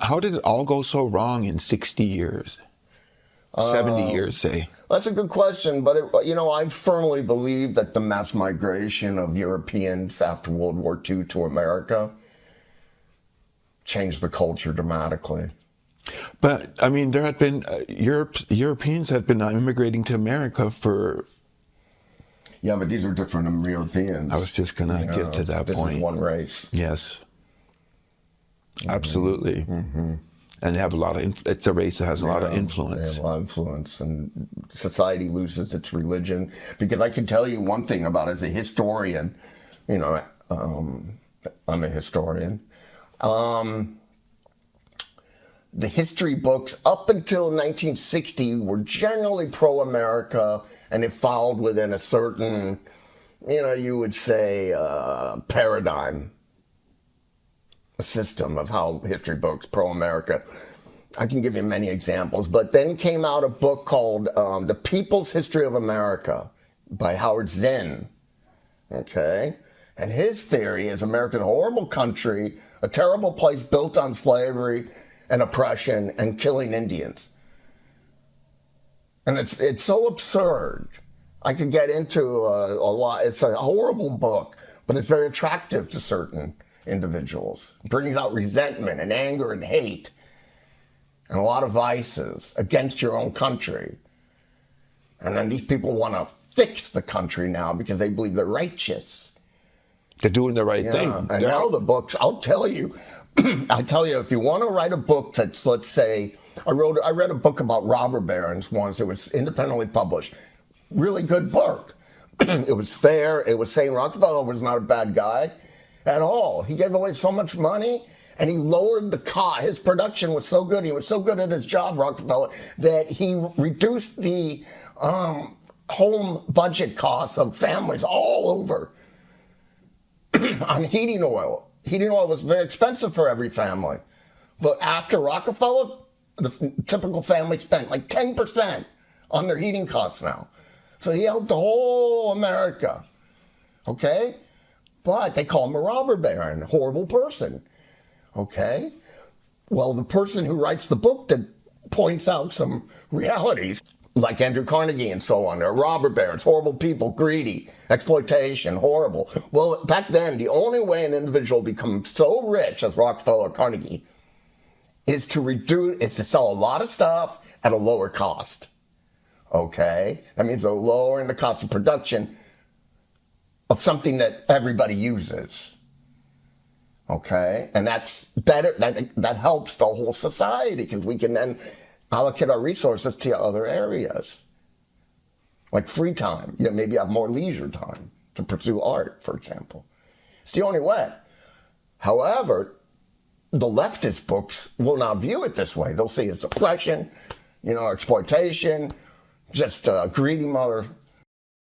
How did it all go so wrong in 60 years? 70 years, say. That's a good question, but I firmly believe that the mass migration of Europeans after World War II to America changed the culture dramatically. But, there had been, Europeans had been immigrating to America for... Yeah, but these are different Europeans. I was just going to get to that this point. This is one race. Yes. Absolutely. Mm-hmm. And they have it's a race that has a lot of influence. They have a lot of influence, and society loses its religion. Because I can tell you one thing about as a historian, I'm a historian. The history books up until 1960 were generally pro-America, and it followed within a certain, you would say, paradigm. A system of how history books pro-America. I can give you many examples, but then came out a book called The People's History of America by Howard Zinn. Okay? And his theory is America's a horrible country, a terrible place built on slavery and oppression and killing Indians. And it's so absurd. I could get into a lot. It's a horrible book, but it's very attractive to certain individuals. It brings out resentment and anger and hate and a lot of vices against your own country. And then these people want to fix the country now because they believe they're righteous. They're doing the right thing. And now the books, I'll tell you, if you want to write a book that's, let's say, I read a book about robber barons once. It was independently published. Really good book. It was fair. It was saying Rockefeller was not a bad guy at all. He gave away so much money, and he lowered the cost. His production was so good. He was so good at his job, Rockefeller, that he reduced the home budget costs of families all over on heating oil. Heating oil was very expensive for every family. But after Rockefeller, the typical family spent like 10% on their heating costs now. So he helped the whole America. Okay? But they call him a robber baron, a horrible person. Okay? Well, the person who writes the book that points out some realities, like Andrew Carnegie and so on, they're robber barons, horrible people, greedy, exploitation, horrible. Well, back then, the only way an individual becomes so rich as Rockefeller or Carnegie is to sell a lot of stuff at a lower cost. Okay? That means they're lowering the cost of production of something that everybody uses. Okay? And that's better. That helps the whole society because we can then allocate our resources to other areas. Like free time. Maybe have more leisure time to pursue art, for example. It's the only way. However, the leftist books will not view it this way. They'll see it's oppression, exploitation, just greedy mother